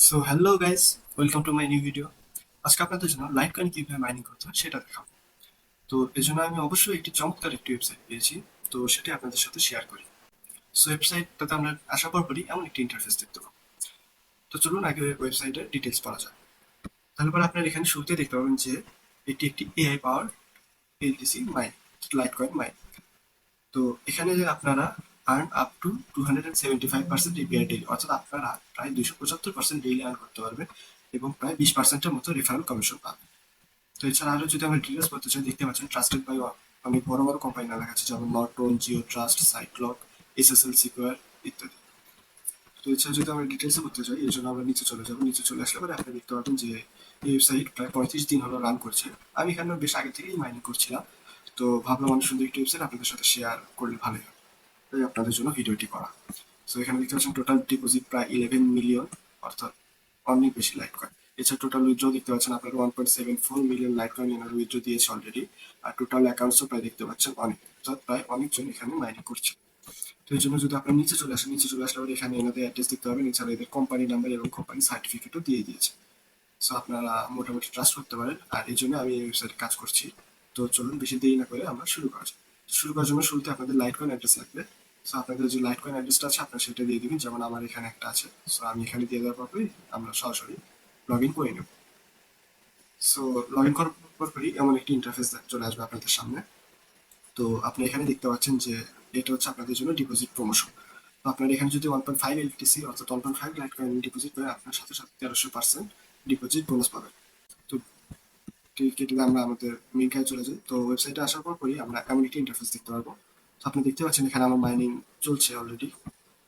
So hello guys, welcome to my new video. আজকে আপনাদের জন্য লাইট কয়েন কিভাবে মাইনিং করতে হয় সেটা দেখাবো। তো এর জন্য আমি অবশ্যই চমৎকার একটি ওয়েবসাইট পেয়েছি। তো সেটি আপনাদের সাথে শেয়ার করি। সো ওয়েবসাইটটাতে আমরা আসার পরপরই এমন একটি ইন্টারফেস দেখতে পাবো। তো চলুন আগে ওয়েবসাইটের ডিটেলস পাওয়া যায়। তাহলে পরে আপনার এখানে শুরুতে দেখতে পাবেন যে এটি একটি এআই পাওয়ার LTC mine, light coin mine. তো এখানে যে আপনারা earn up to 275% API daily, অর্থাৎ আপনারা প্রায় 275% ডেইলি আর্ন করতে পারবেন এবং প্রায় 20%-এর মতো রেফারেল কমিশন পাবেন। তো এছাড়া আরো যদি আমরা ডিটেলস বলতে চাই, দেখতে পাচ্ছেন ট্রাস্টেড বাই অনেক বড় বড় কোম্পানি নাম লেখা আছে, যেমন নর্টন, জিও ট্রাস্ট, সাইক্লক, এসএসএল সিকিউর ইত্যাদি। তো এছাড়া যদি আমরা ডিটেলসে করতে চাই, এর জন্য আমরা নিচে চলে যাবো। নিচে চলে আসলে পরে আপনি দেখতে পাবেন যে এই ওয়েবসাইট প্রায় 35 দিন হলো রান করছে। আমি এখানে বেশ আগে থেকেই মাইনিং করছিলাম। তো ভাবলাম অনেক সুন্দর একটি ওয়েবসাইট আপনাদের সাথে শেয়ার করলে ভালোই হয়, তাই আপনাদের জন্য ভিডিওটি করা। সো এখানে দেখতে পাচ্ছেন টোটাল ডিপোজিট প্রায় 11 মিলিয়ন, অর্থাৎ অনেক বেশি লাইট কয়েন। এছাড়া টোটাল উইথড্র দেখতে পাচ্ছেন আপনারা 1.74 মিলিয়ন লাইট কয়েন এনারা উইথড্র দিয়েছে অলরেডি। আর টোটাল অ্যাকাউন্টসও প্রায় দেখতে পাচ্ছেন অনেক, অর্থাৎ প্রায় অনেকজন এখানে মাইনিং করছে। তো এই জন্য যদি আপনার নিচে চলে আসেন, নিচে চলে আসলে পরে এখানে এনাদের অ্যাড্রেস দেখতে পাবেন। এছাড়া এদের কোম্পানি নাম্বার এবং কোম্পানি সার্টিফিকেটও দিয়ে দিয়েছে। সো আপনারা মোটামুটি ট্রাস্ট করতে পারেন, আর এই জন্য আমি এই ওয়েবসাইটে কাজ করছি। তো চলুন বেশি দেরি না করে আমরা শুরু করা যাক। শুরু করার জন্য শুরুতে আপনাদের লাইট কয়েন অ্যাড্রেস লাগবে। সো আপনাদের যে লাইট কয়েন অ্যাড্রেসটা আছে আপনারা সেটা দিয়ে দিবেন, যেমন আমার এখানে একটা আছে। সো আমি এখানে দিয়ে দেওয়ার পরই আমরা সরাসরি লগ ইন করে নেব। সো লগ ইন করার পরই এমন একটি ইন্টারফেস চলে আসবে আপনাদের সামনে। তো আপনি এখানে দেখতে পাচ্ছেন যে এটা হচ্ছে আপনাদের জন্য ডিপোজিট প্রমোশন। তো আপনার এখানে যদি 1.5 এলটিসি অর্থাৎ 1.5 লাইট কয়েন ডিপোজিট করে আপনার সাথে সাথে 1300% ডিপোজিট বোনাস পাবেন। তো কেটে আমরা আমাদের মেইন কাজে চলে যাই। তো ওয়েবসাইটে আসার পরই আমরা এমন একটি ইন্টারফেস দেখতে পারবো। তো আপনি দেখতে পাচ্ছেন এখানে আমার মাইনিং চলছে অলরেডি।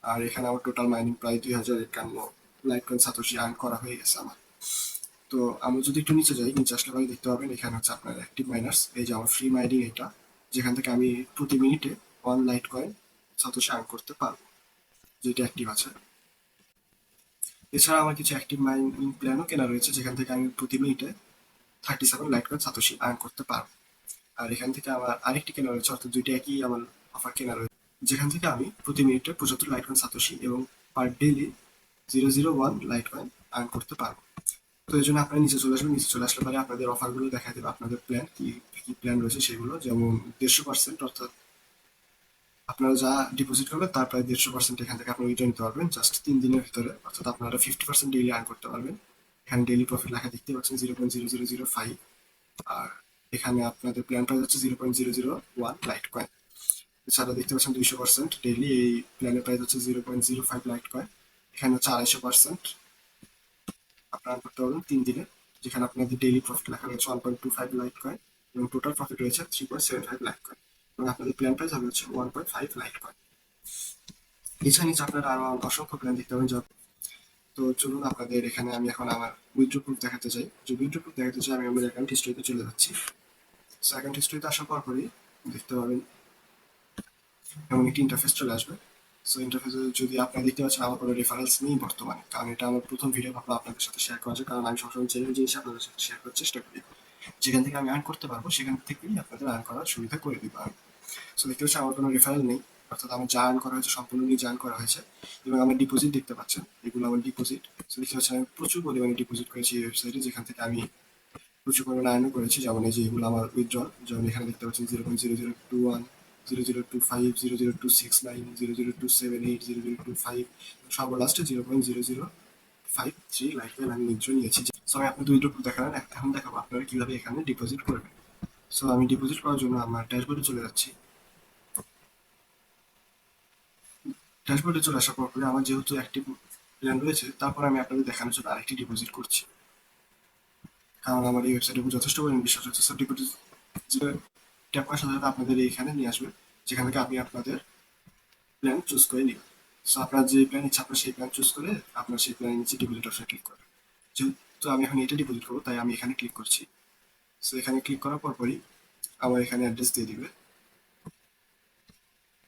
আর এখানে আমার টোটাল মাইনিং প্রায় 2051 লাইট কয়েন সাতোশি আর্ন করা হয়ে গেছে আমার। তো আমরা যদি একটু নিচে যাই, নিচে আসলে পরে দেখতে পাবেন এখানে হচ্ছে আপনার অ্যাক্টিভ মাইনার্স। এই যে আমার ফ্রি মাইনিং এটা, যেখান থেকে আমি প্রতি মিনিটে 1 লাইট কয়েন সাতোশি আর্ন করতে পারবো, যেটা অ্যাক্টিভ আছে। এছাড়া আমার কিছু অ্যাক্টিভ মাইনিং প্ল্যানও কেনা রয়েছে, যেখান থেকে আমি প্রতি মিনিটে 37 লাইট কয়েন সাতোশি আর্ন করতে পারবো। আর এখান থেকে আমার আরেকটি কেনা রয়েছে, অর্থাৎ দুইটা একই আমার অফার কেনা রয়েছে, যেখান থেকে আমি প্রতি মিনিটে 75 লাইট কয়েন সাতোশি এবং পার ডেইলি 001 লাইট কয়েন আর্ন করতে পারবো। তো এই জন্য আপনারা নিচে চলে আসবেন। নিচে চলে আসলে পরে আপনাদের অফারগুলো দেখা দেবে, আপনাদের প্ল্যান কি কি প্ল্যান রয়েছে সেগুলো, যেমন 150%, অর্থাৎ আপনারা যা ডিপোজিট করবেন তার প্রায় 150% এখান থেকে আপনি উইথড্র নিতে পারবেন জাস্ট 3 দিনের ভিতরে, অর্থাৎ আপনারা 50% ডেইলি আর্ন করতে পারবেন। এখানে ডেইলি প্রফিট লেখা দেখতে পাচ্ছেন 0.0005। আর এখানে আপনাদের প্ল্যান প্রাইস হচ্ছে 0.001 লাইট কয়েন। এছাড়া দেখতে পাচ্ছেন 200% ডেইলি, এই প্ল্যানের প্রাইস হচ্ছে 0.05 লাইট কয়েন। এখানে হচ্ছে 250% আপনারা করতে পারবেন 3 দিনে, যেখানে আপনাদের ডেইলি প্রফিট লেখা রয়েছে 1.25 লাইট কয়েন এবং টোটাল প্রফিট রয়েছে 3.75 লাইট কয়েন এবং আপনাদের প্ল্যান প্রাইস হবে হচ্ছে 1.5 লাইট কয়েন। এছাড়া নিচে আপনারা আরো অসংখ্য প্ল্যান দেখতে পাবেন। তো চলুন আপনাদের এখানে আমি এখন আমার উইথড্র প্রুফ দেখাতে চাই। যে উইথড্র প্রুফ দেখাতে চাই, আমি আমার অ্যাকাউন্ট হিস্ট্রিতে চলে যাচ্ছি। সো অ্যাকাউন্ট হিস্ট্রিতে আসার পরই দেখতে পাবেন এমন একটি ইন্টারফেস চলে আসবে। সো ইন্টারফেসে যদি আপনারা দেখতে পাচ্ছেন আমার কোনো রেফারেন্স নেই বর্তমানে, কারণ এটা আমার প্রথম ভিডিও, ভাবলাম আপনাদের সাথে শেয়ার করা যায়, কারণ আমি সবসময় জেনুইন জিনিস আপনাদের সাথে শেয়ার করার চেষ্টা করি। যেখান থেকে আমি আর্ন করতে পারবো সেখান থেকেই আপনাদের আর্ন করার সুবিধা করে দিব আমি। সো দেখতে পাচ্ছি আমার কোনো রেফারেল নেই, অর্থাৎ আমার যা আর্ন করা হয়েছে সম্পূর্ণ নিজে আর্ন করা হয়েছে। এবং আমার ডিপোজিট দেখতে পাচ্ছেন, এগুলো আমার ডিপোজিট। সো দেখতে পাচ্ছেন আমি প্রচুর পরিমাণে ডিপোজিট করেছি এই ওয়েবসাইটে, যেখান থেকে আমি প্রচুর পরিমাণে আর্নও করেছি। যেমন এই যে এগুলো আমার উইথড্রল, যেমন এখানে দেখতে পাচ্ছেন 0.0021, 0025, 00269, 00278, 0025, সর্বলাস্টে 0.0053 লাইট কয়েন আমি উইথড্র নিয়েছি। সো আমি আপনাদের উইথড্র দেখালাম, এখন দেখাবো আপনারা কিভাবে এখানে ডিপোজিট করবেন। সো আমি ডিপোজিট করার জন্য আমার ড্যাশবোর্ডে চলে যাচ্ছি। ড্যাশবোর্ডে চলে আসার পর আমার যেহেতু অ্যাক্টিভ প্ল্যান রয়েছে, তারপর আমি আপনাদের দেখানোর জন্য আরেকটি ডিপোজিট করছি, কারণ আমার এই ওয়েবসাইটে যথেষ্ট পরিমাণ বিশ্বাস হচ্ছে। সো ডিপোজিট ট্যাপ করার সাথে সাথে আপনাদের এইখানে নিয়ে আসবে, যেখান থেকে আপনি আপনাদের প্ল্যান চুজ করে নেবেন। সো আপনার যে প্ল্যান ইচ্ছা আপনার সেই প্ল্যান চুজ করে আপনার সেই প্ল্যানের নিচে ডিপোজিট অপশনে ক্লিক করবেন। যেহেতু আমি এখন এটা ডিপোজিট করবো, তাই আমি এখানে ক্লিক করছি। সো এখানে ক্লিক করার পরই আমার এখানে অ্যাড্রেস দিয়ে দিবে।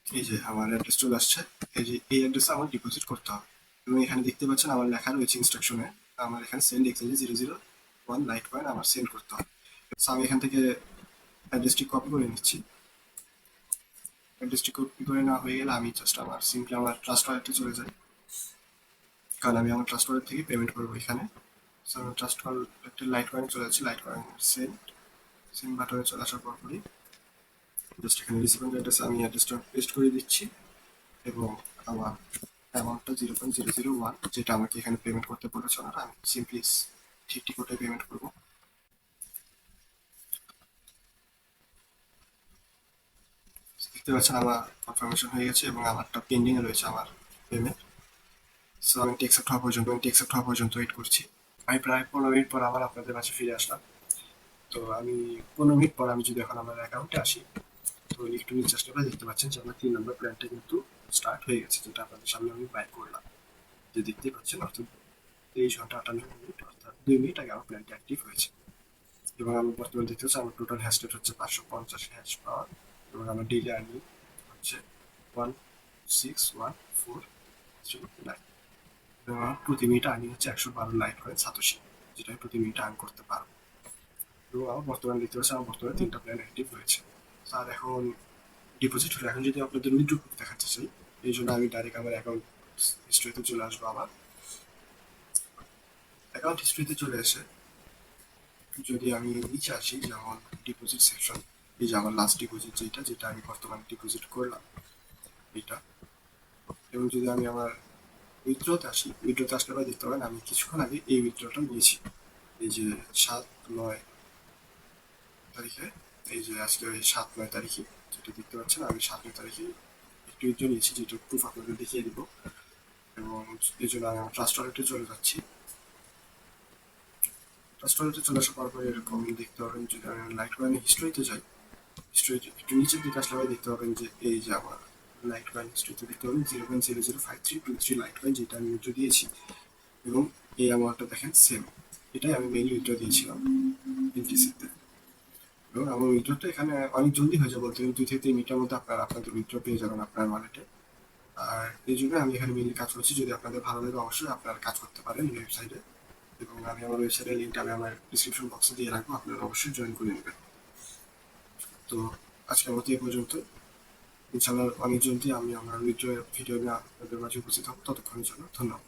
এই যে আমার অ্যাড্রেস চলে আসছে, এই যে এই অ্যাড্রেসে আমার ডিপোজিট করতে হবে। এবং এখানে দেখতে পাচ্ছেন আমার লেখা রয়েছে ইনস্ট্রাকশনে, আমার এখানে সেন্ড এক্সচেঞ্জে 001 লাইট কয়েন আমার সেন্ড করতে হবে। সো আমি এখান থেকে অ্যাড্রেসটি কপি করে নিচ্ছি। অ্যাড্রেসটি কপি করে নেওয়া হয়ে গেলে আমি জাস্ট আমার সিম্পলি আমার ট্রাস্ট ওয়ালেটে চলে যাই, কারণ আমি আমার ট্রাস্ট ওয়ালেট থেকে পেমেন্ট করবো এখানে। ট্রাস্ট কল একটা লাইট কয়েন চলে যাচ্ছে, লাইট কয়েন সেন্ড বাটনে চলে আসার পরপরই জাস্ট এখানে রিসিভিং অ্যাড্রেস আমি অ্যাড্রেসটা পেস্ট করে দিচ্ছি এবং আমার অ্যামাউন্টটা 0.001 যেটা আমাকে এখানে পেমেন্ট করতে বলেছে ওনারা, আমি সিম্পলি ঠিকঠাক করে পেমেন্ট করবো। দেখতে পাচ্ছেন আমার কনফার্মেশন হয়ে গেছে এবং আমারটা পেন্ডিং এ রয়েছে আমার পেমেন্ট। সো আমি অ্যাকসেপ্ট হওয়া পর্যন্ত ওয়েট করছি। আমি প্রায় 15 মিনিট পর আবার আপনাদের কাছে ফিরে আসলাম। তো আমি 15 মিনিট পর আমি যদি এখন আমার অ্যাকাউন্টে আসি, তো একটু নিচে আসলে আপনারা দেখতে পাচ্ছেন যে আমার 3 নম্বর প্ল্যানটা কিন্তু স্টার্ট হয়ে গেছে, যেটা আপনাদের সামনে আমি বাই করলাম। যে দেখতেই পাচ্ছেন অর্থাৎ 23 ঘন্টা 58 মিনিট, অর্থাৎ 2 মিনিট আগে আমার প্ল্যানটা অ্যাক্টিভ হয়েছে। এবং আমি বর্তমানে দেখতে পাচ্ছি আমার টোটাল হ্যাশ রেট হচ্ছে 550 হ্যাশ পাওয়ার এবং আমার ডেইলি আর্নিং হচ্ছে 16143 এবং আমার প্রতি মিনিটে আর্নিং হচ্ছে 112 লাইট করে সাতোশি, যেটা আমি প্রতি মিনিটে আর্ন করতে পারবো। এবং আমার বর্তমানে দেখতে পাচ্ছি আমার বর্তমানে 3টা প্ল্যান অ্যাক্টিভ হয়েছে। আর এখন ডিপোজিট হলে এখন যদি আপনাদের উইথড্র করতে দেখাতে চাই, এই জন্য আমি ডাইরেক্ট আমার অ্যাকাউন্ট হিস্ট্রিতে চলে আসবো। আমার অ্যাকাউন্ট হিস্ট্রিতে চলে এসে যদি আমি নিচে আসি, যেমন ডিপোজিট সেকশন, এই যে আমার লাস্ট ডিপোজিট যেটা আমি বর্তমানে ডিপোজিট করলাম এটা, এবং যদি আমি আমার উইথড্রতে আসলে পরে দেখতে পাবেন আমি কিছুক্ষণ আগে এই উইথড্রটা নিয়েছি। এই যে 7-9 তারিখে, এই যে আজকে ওই 7-9 তারিখে যেটা দেখতে পাচ্ছেন, আমি 7-9 তারিখে একটু উইথড্র নিয়েছি, যেটা প্রুফ আপনাদের দেখিয়ে দিব। এবং এই জন্য আমি আমার ট্রাস্ট ওয়ালেটে চলে যাচ্ছি। ট্রাস্ট ওয়ালেটে চলে আসার পর এরকম দেখতে পাবেন, যদি আমি লাইট কয়েনের হিস্ট্রিতে যাই, হিস্ট্রিতে একটু নিচের দিকে আসলে দেখতে পাবেন যে এই যে আমার লাইট কয়েন হিস্ট্রিতে দেখতে পাবেন 0.005323 লাইট কয়েন, যেটা আমি উইথড্র দিয়েছি। এবং এই অ্যামাউন্টটা দেখেন সেম, এটাই আমি মেইনলি উইথড্র দিয়েছিলাম এনটিসিতে। এবং আমার উইথড্রটা এখানে অনেক জলদি হয়ে যাবে, বলতে 2 থেকে 3 মিনিটের মধ্যে আপনারা আপনাদের উইথড্র পেয়ে যাবেন আপনার ওয়ালেটে। আর এই জন্য আমি এখানে মেইনলি কাজ করছি। যদি আপনাদের ভালো লাগে অবশ্যই আপনারা কাজ করতে পারেন এই ওয়েবসাইটে, এবং আমি আমার ওয়েবসাইটের লিঙ্কটা আমি আমার ডিসক্রিপশন বক্সে দিয়ে রাখবো, আপনারা অবশ্যই জয়েন করে নেবেন। তো আজকের মতো এই পর্যন্ত। ইনশাআল্লাহ অনেক জলদি আমি আমার উইথড্র ভিডিও নিয়ে আপনাদের মাঝে উপস্থিত হব। ততক্ষণের জন্য ধন্যবাদ।